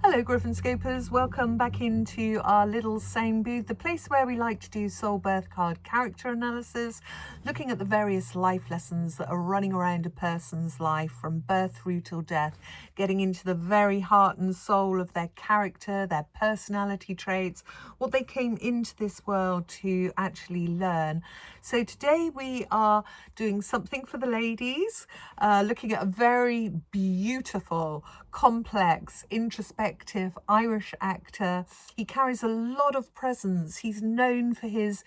Hello Griffin Scopers, welcome back into our little sound booth, the place where we like to do soul birth card character analysis, looking at the various life lessons that are running around a person's life from birth through till death, getting into the very heart and soul of their character, their personality traits, what they came into this world to actually learn. So today we are doing something for the ladies, looking at a very beautiful, complex, introspective Irish actor. He carries a lot of presence. He's known for his,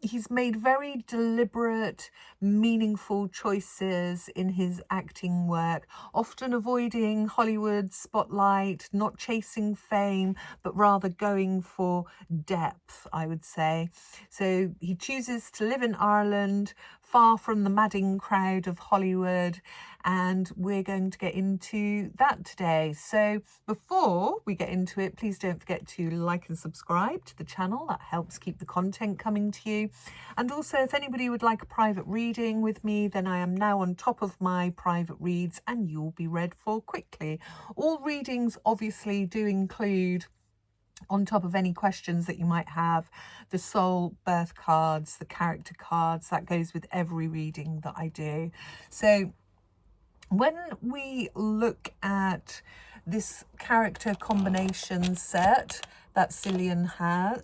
he's made very deliberate, meaningful choices in his acting work, often avoiding Hollywood spotlight, not chasing fame, but rather going for depth, I would say. So he chooses to live in Ireland, far from the madding crowd of Hollywood, and we're going to get into that today. So before we get into it, please don't forget to like and subscribe to the channel. That helps keep the content coming to you. And also, if anybody would like a private reading with me, then I am now on top of my private reads and you'll be read for quickly. All readings obviously do include, on top of any questions that you might have, the soul birth cards, the character cards. That goes with every reading that I do. So when we look at this character combination set that Cillian, a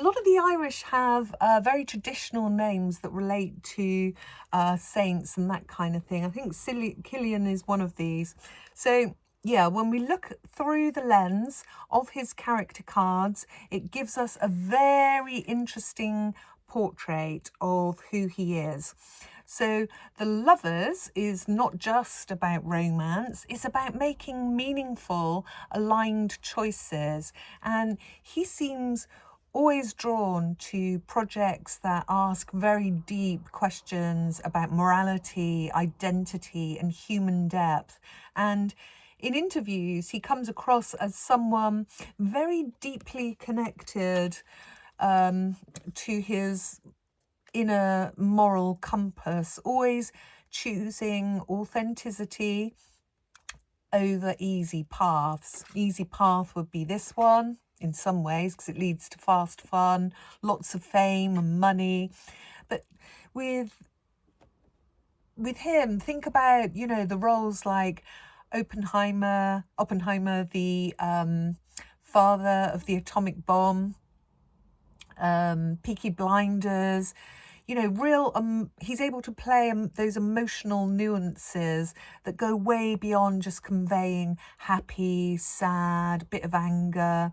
lot of the Irish have very traditional names that relate to saints and that kind of thing. I think Cillian is one of these. So yeah, when we look through the lens of his character cards, it gives us a very interesting portrait of who he is. So the Lovers is not just about romance, it's about making meaningful, aligned choices. And he seems always drawn to projects that ask very deep questions about morality, identity, and human depth. And in interviews, he comes across as someone very deeply connected to his inner moral compass, always choosing authenticity over easy paths. Easy path would be this one in some ways because it leads to fast fun, lots of fame and money. But with him, think about, the roles like Oppenheimer, the father of the atomic bomb, Peaky Blinders, he's able to play those emotional nuances that go way beyond just conveying happy, sad, bit of anger.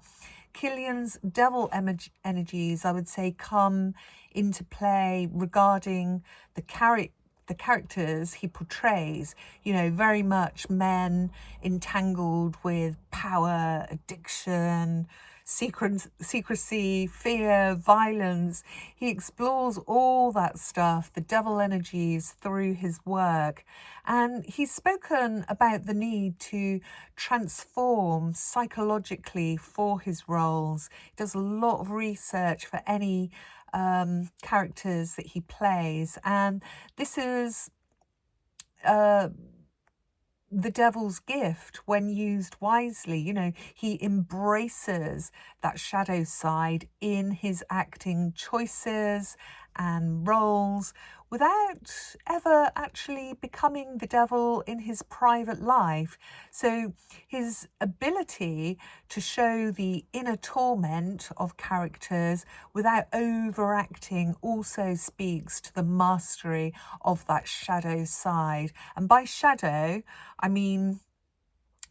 Cillian's devil energies, I would say, come into play regarding the characters he portrays, very much men entangled with power, addiction, secrecy, fear, violence. He explores all that stuff, the devil energies, through his work. And he's spoken about the need to transform psychologically for his roles. He does a lot of research for any characters that he plays. And this is the devil's gift when used wisely. He embraces that shadow side in his acting choices and roles without ever actually becoming the devil in his private life. So his ability to show the inner torment of characters without overacting also speaks to the mastery of that shadow side. And by shadow, I mean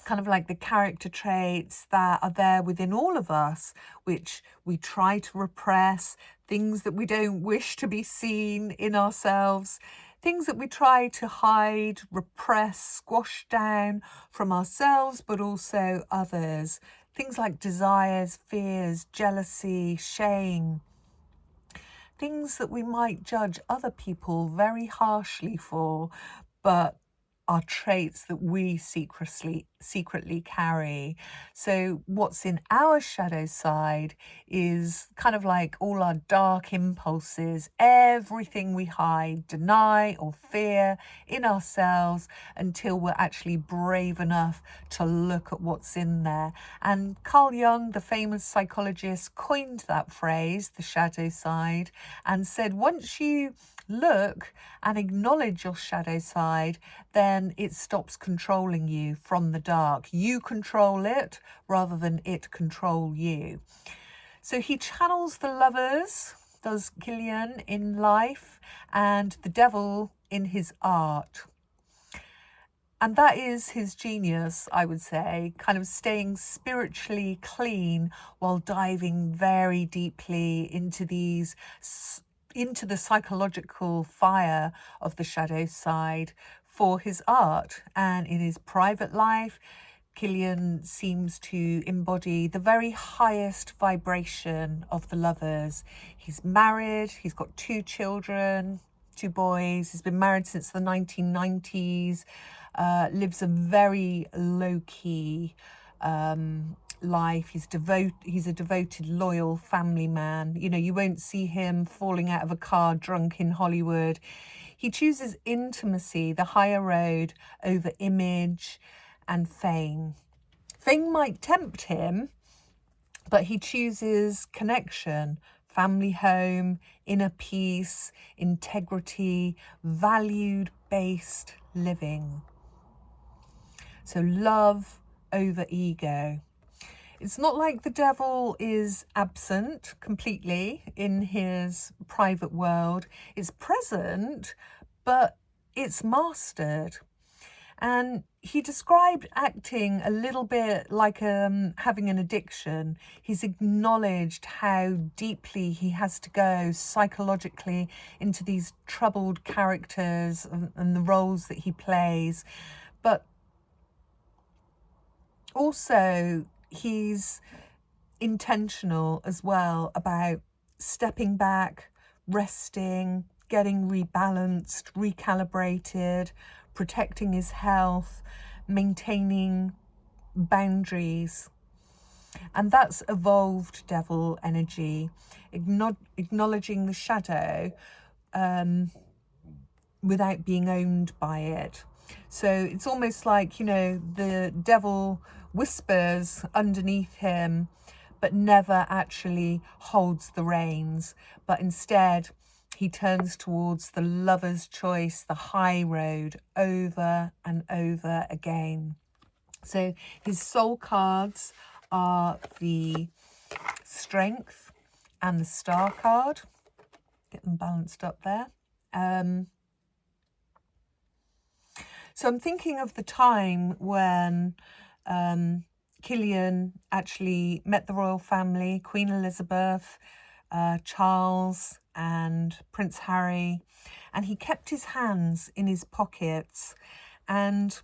kind of like the character traits that are there within all of us, which we try to repress, things that we don't wish to be seen in ourselves, things that we try to hide, repress, squash down from ourselves, but also others. Things like desires, fears, jealousy, shame. Things that we might judge other people very harshly for, but are traits that we secretly carry. So what's in our shadow side is kind of like all our dark impulses, everything we hide, deny or fear in ourselves until we're actually brave enough to look at what's in there. And Carl Jung, the famous psychologist, coined that phrase, the shadow side, and said once you look and acknowledge your shadow side, then it stops controlling you from the dark. You control it rather than it control you. So he channels the lovers, does Cillian, in life, and the devil in his art. And that is his genius, I would say, kind of staying spiritually clean while diving very deeply into the psychological fire of the shadow side for his art. And in his private life, Cillian seems to embody the very highest vibration of the lovers. He's married, he's got 2 children, 2 boys. He's been married since the 1990s, lives a very low-key life. He's a devoted, loyal family man. You know, you won't see him falling out of a car drunk in Hollywood. He chooses intimacy, the higher road, over image and fame. Fame might tempt him, but he chooses connection, family home, inner peace, integrity, valued-based living. So love over ego. It's not like the devil is absent completely in his private world. It's present, but it's mastered. And he described acting a little bit like having an addiction. He's acknowledged how deeply he has to go psychologically into these troubled characters and the roles that he plays. But also, he's intentional as well about stepping back, resting, getting rebalanced, recalibrated, protecting his health, maintaining boundaries. And that's evolved devil energy, acknowledging the shadow without being owned by it. So it's almost like, you know, the devil whispers underneath him, but never actually holds the reins, but instead he turns towards the lover's choice, the high road, over and over again. So his soul cards are the Strength and the Star card. Get them balanced up there. So I'm thinking of the time when Cillian actually met the royal family, Queen Elizabeth, Charles and Prince Harry, and he kept his hands in his pockets, and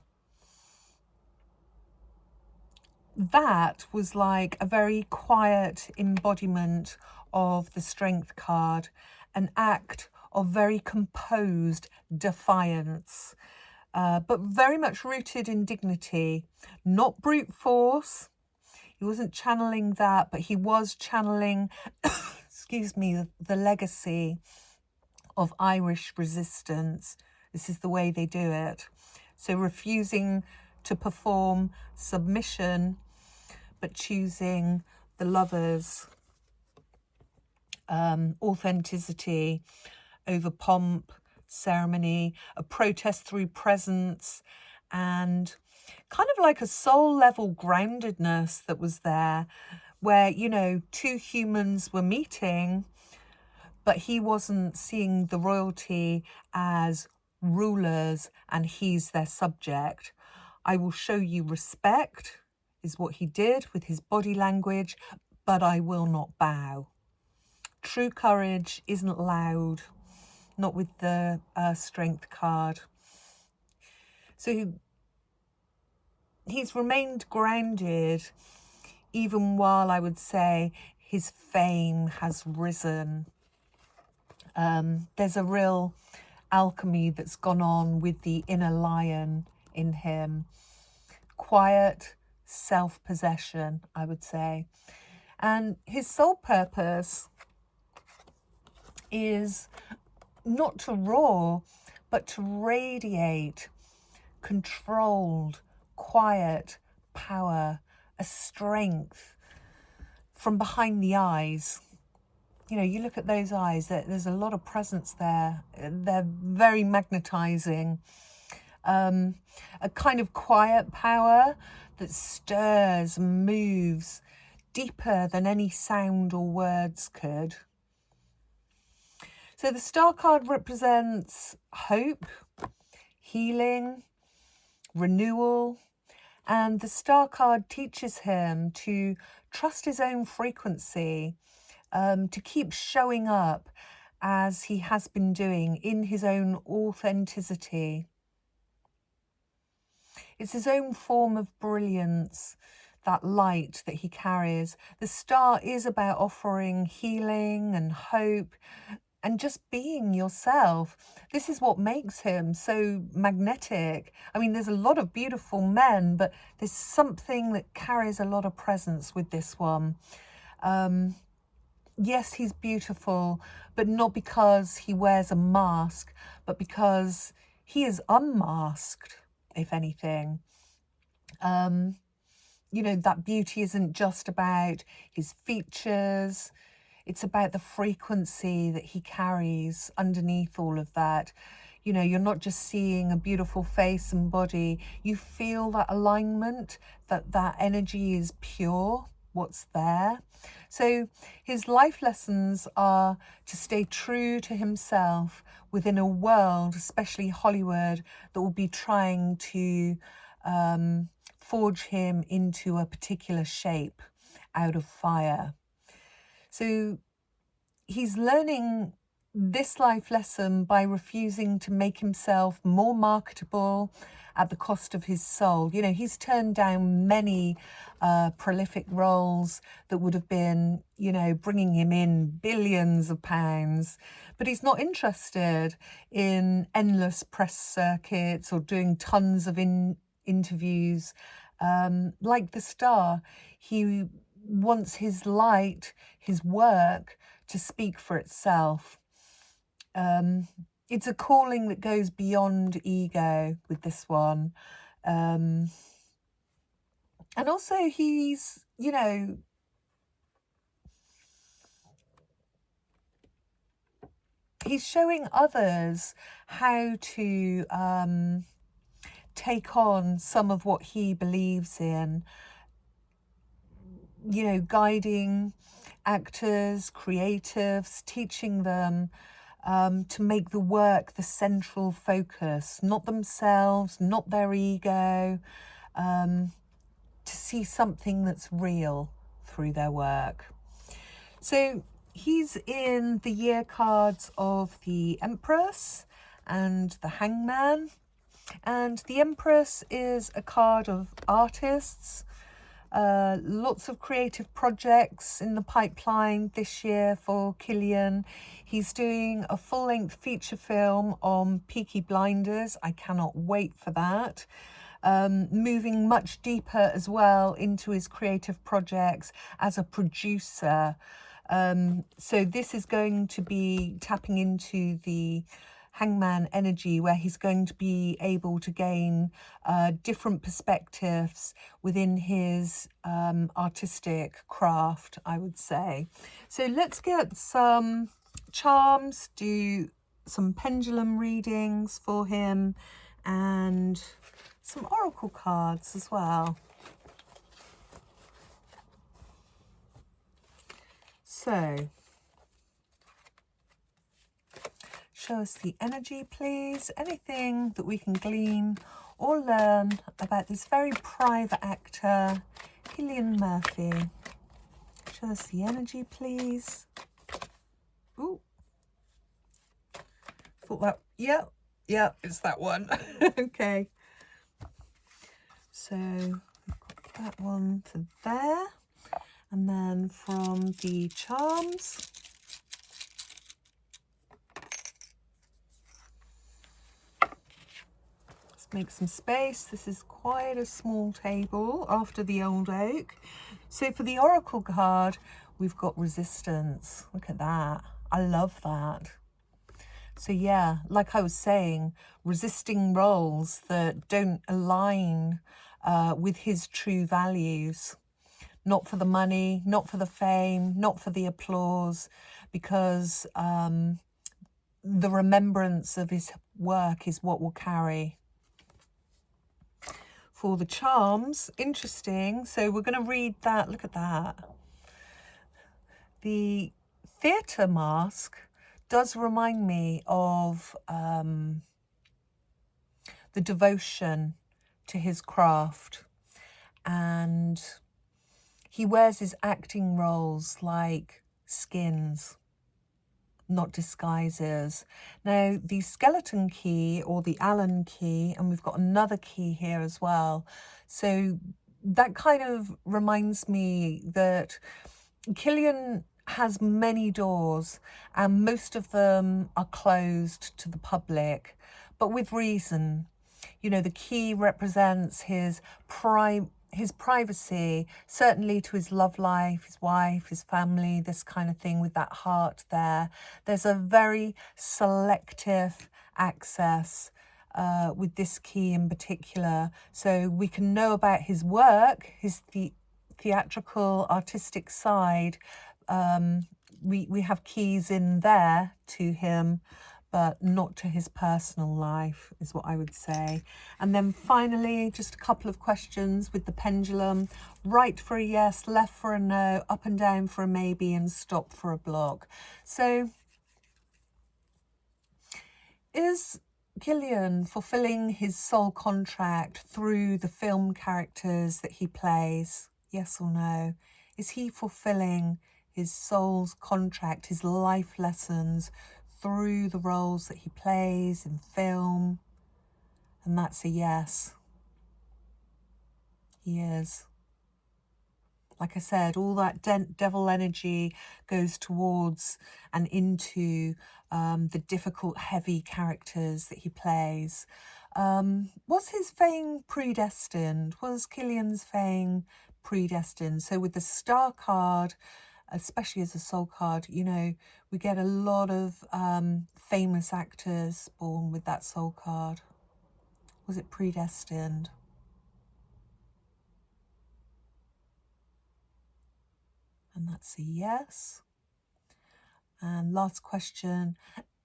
that was like a very quiet embodiment of the Strength card, an act of very composed defiance, but very much rooted in dignity, not brute force. He wasn't channeling that, but he was channeling, excuse me, the legacy of Irish resistance. This is the way they do it. So refusing to perform submission, but choosing the lover's authenticity over pomp, ceremony, a protest through presence, and kind of like a soul level groundedness that was there, where, you know, 2 humans were meeting, but he wasn't seeing the royalty as rulers and he's their subject. I will show you respect, is what he did with his body language, but I will not bow. True courage isn't loud, not with the Strength card. So he's remained grounded, even while I would say his fame has risen. There's a real alchemy that's gone on with the inner lion in him. Quiet self-possession, I would say. And his soul purpose is not to roar, but to radiate controlled, quiet power, a strength from behind the eyes. You know, you look at those eyes, there's a lot of presence there. They're very magnetizing. A kind of quiet power that stirs and moves deeper than any sound or words could. So the star card represents hope, healing, renewal, and the star card teaches him to trust his own frequency, to keep showing up as he has been doing in his own authenticity. It's his own form of brilliance, that light that he carries. The star is about offering healing and hope and just being yourself. This is what makes him so magnetic. I mean, there's a lot of beautiful men, but there's something that carries a lot of presence with this one. Yes, he's beautiful, but not because he wears a mask, but because he is unmasked, if anything. You know, that beauty isn't just about his features. It's about the frequency that he carries underneath all of that. You know, you're not just seeing a beautiful face and body. You feel that alignment, that energy is pure, what's there. So his life lessons are to stay true to himself within a world, especially Hollywood, that will be trying to forge him into a particular shape out of fire. So he's learning this life lesson by refusing to make himself more marketable at the cost of his soul. You know, he's turned down many prolific roles that would have been, you know, bringing him in billions of pounds, but he's not interested in endless press circuits or doing tons of interviews. Like the star, he wants his light, his work, to speak for itself. It's a calling that goes beyond ego with this one. And also he's, you know, he's showing others how to take on some of what he believes in, you know, guiding actors, creatives, teaching them to make the work the central focus, not themselves, not their ego, to see something that's real through their work. So he's in the year cards of the Empress and the Hangman. And the Empress is a card of artists. Lots of creative projects in the pipeline this year for Cillian. He's doing a full-length feature film on Peaky Blinders. I cannot wait for that. Moving much deeper as well into his creative projects as a producer. So this is going to be tapping into the Hangman energy, where he's going to be able to gain different perspectives within his artistic craft, I would say. So let's get some charms, do some pendulum readings for him, and some oracle cards as well. So show us the energy, please. Anything that we can glean or learn about this very private actor, Cillian Murphy. Show us the energy, please. Ooh. Thought that, yeah, it's that one. Okay. So we've got that one to there. And then from the charms, make some space. This is quite a small table after the old oak. So for the oracle card, we've got resistance. Look at that. I love that. So yeah, like I was saying, resisting roles that don't align with his true values. Not for the money, not for the fame, not for the applause, because the remembrance of his work is what will carry. For the charms, interesting. So we're going to read that. Look at that. The theatre mask does remind me of the devotion to his craft, and he wears his acting roles like skins, not disguises. Now, the skeleton key or the Allen key, and we've got another key here as well. So that kind of reminds me that Cillian has many doors and most of them are closed to the public, but with reason. You know, the key represents his privacy, certainly to his love life, his wife, his family, this kind of thing with that heart there. There's a very selective access with this key in particular. So we can know about his work, his theatrical, artistic side. We have keys in there to him, but not to his personal life, is what I would say. And then finally, just a couple of questions with the pendulum. Right for a yes, left for a no, up and down for a maybe, and stop for a block. So is Cillian fulfilling his soul contract through the film characters that he plays? Yes or no? Is he fulfilling his soul's contract, his life lessons, through the roles that he plays in film? And that's a yes. He is. Like I said, all that devil energy goes towards and into the difficult, heavy characters that he plays. Was his fame predestined? Was Cillian's fame predestined? So with the star card, especially as a soul card, you know, we get a lot of famous actors born with that soul card. Was it predestined? And that's a yes. And last question,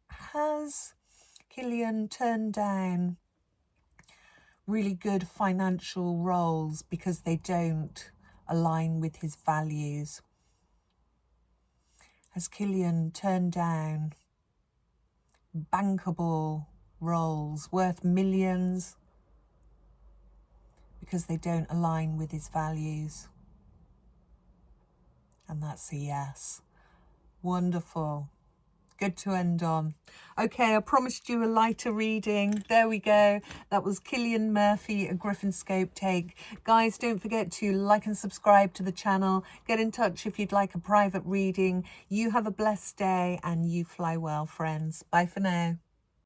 has Cillian turned down really good financial roles because they don't align with his values? Has Cillian turned down bankable roles worth millions because they don't align with his values? And that's a yes. Wonderful. Good to end on. Okay, I promised you a lighter reading. There we go. That was Cillian Murphy, a Griffin Scope take. Guys, don't forget to like and subscribe to the channel. Get in touch if you'd like a private reading. You have a blessed day and you fly well, friends. Bye for now.